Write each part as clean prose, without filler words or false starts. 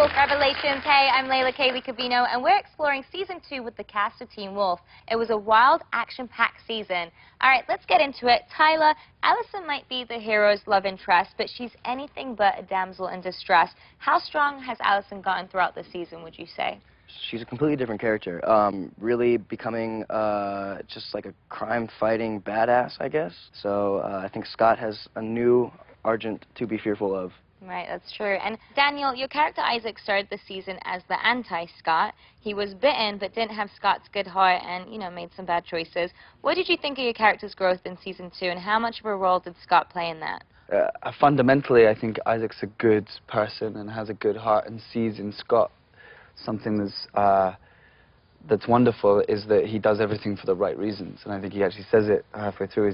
Wolf Revelations. Hey, I'm Layla Kaylee Cavino, and we're exploring Season 2 with the cast of Teen Wolf. It was a wild, action-packed season. All right, let's get into it. Tyler, Allison might be the hero's love interest, but she's anything but a damsel in distress. How strong has Allison gotten throughout the season, would you say? She's a completely different character, really becoming just like a crime-fighting badass, I guess. So I think Scott has a new Argent to be fearful of. Right, that's true. And Daniel, your character Isaac started the season as the anti-Scott. He was bitten, but didn't have Scott's good heart and, you know, made some bad choices. What did you think of your character's growth in Season 2, and how much of a role did Scott play in that? Fundamentally, I think Isaac's a good person and has a good heart, and sees in Scott something that's wonderful, is that he does everything for the right reasons. And I think he actually says it halfway through,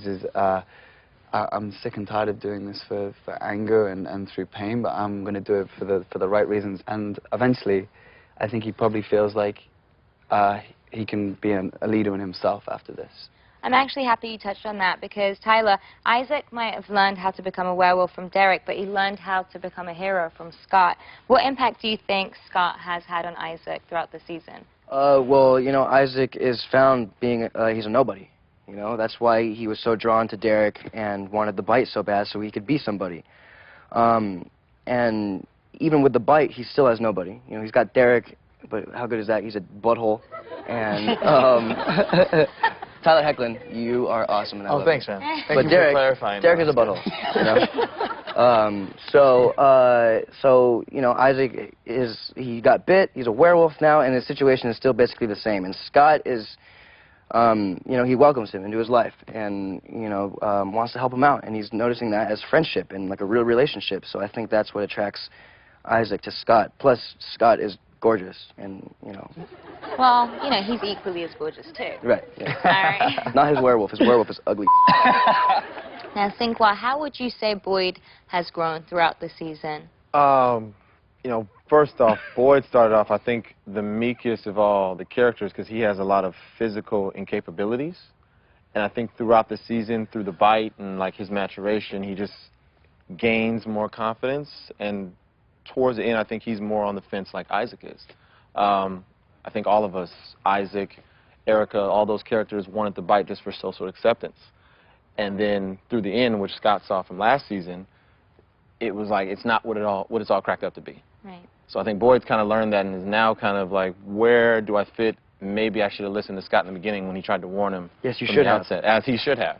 I'm sick and tired of doing this for anger and through pain, but I'm going to do it for the right reasons. And eventually, I think he probably feels like he can be a leader in himself after this. I'm actually happy you touched on that, because, Tyler, Isaac might have learned how to become a werewolf from Derek, but he learned how to become a hero from Scott. What impact do you think Scott has had on Isaac throughout the season? Well, you know, Isaac is found being, he's a nobody. You know, that's why he was so drawn to Derek and wanted the bite so bad, so he could be somebody. And even with the bite, he still has nobody. You know, he's got Derek, but how good is that? He's a butthole. And Tyler Hecklin, you are awesome. And I love thanks, you. man. Thank But you Derek, for clarifying. Derek is a butthole. You know? So you know, Isaac he got bit. He's a werewolf now, and his situation is still basically the same. And Scott is. You know, he welcomes him into his life and, you know, wants to help him out. And he's noticing that as friendship and, like, a real relationship. So I think that's what attracts Isaac to Scott. Plus, Scott is gorgeous and, you know. Well, you know, he's equally as gorgeous, too. Right, yeah. All right. Not his werewolf. His werewolf is ugly. Now, how would you say Boyd has grown throughout the season? You know, first off, Boyd started off, I think, the meekest of all the characters, because he has a lot of physical incapabilities. And I think throughout the season, through the bite and, like, his maturation, he just gains more confidence. And towards the end, I think he's more on the fence like Isaac is. I think all of us, Isaac, Erica, all those characters wanted the bite just for social acceptance. And then through the end, which Scott saw from last season, it was like, it's not what it's all cracked up to be. Right. So I think Boyd's kind of learned that and is now kind of like, where do I fit? Maybe I should have listened to Scott in the beginning when he tried to warn him. Yes, you from should the have. outset, as he should have.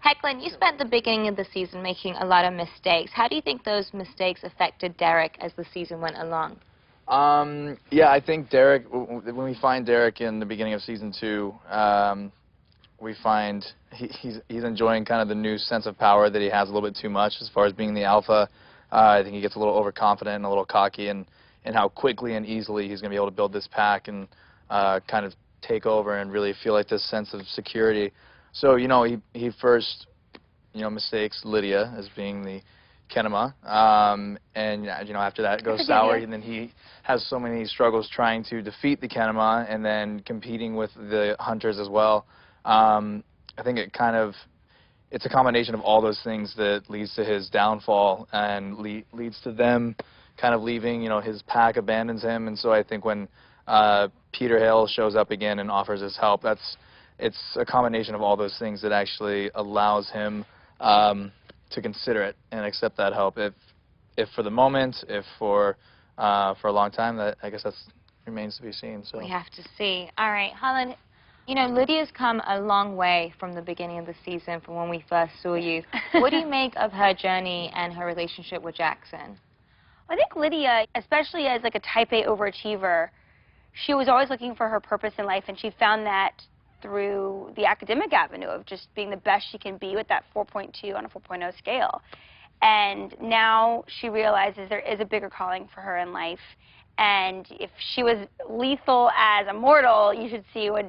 Hecklin, you spent the beginning of the season making a lot of mistakes. How do you think those mistakes affected Derek as the season went along? Yeah, I think Derek, when we find Derek in the beginning of Season 2, we find he's enjoying kind of the new sense of power that he has a little bit too much as far as being the alpha. I think he gets a little overconfident and a little cocky, and how quickly and easily he's going to be able to build this pack and kind of take over and really feel like this sense of security. So, you know, he first, you know, mistakes Lydia as being the Kenema, and, you know, after that it goes sour, and then he has so many struggles trying to defeat the Kenema and then competing with the hunters as well. I think it's a combination of all those things that leads to his downfall and leads to them kind of leaving. You know, his pack abandons him, and so I think when Peter Hale shows up again and offers his help, it's a combination of all those things that actually allows him to consider it and accept that help. If for the moment, if for a long time, that I guess that remains to be seen. So we have to see. All right, Holland. You know, Lydia's come a long way from the beginning of the season, from when we first saw you. What do you make of her journey and her relationship with Jackson? I think Lydia, especially as like a type A overachiever, she was always looking for her purpose in life, and she found that through the academic avenue of just being the best she can be with that 4.2 on a 4.0 scale. And now she realizes there is a bigger calling for her in life. And if she was lethal as a mortal, you should see what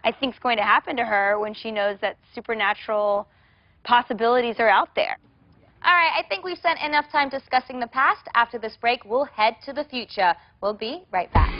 I think is going to happen to her when she knows that supernatural possibilities are out there. All right, I think we've spent enough time discussing the past. After this break, we'll head to the future. We'll be right back.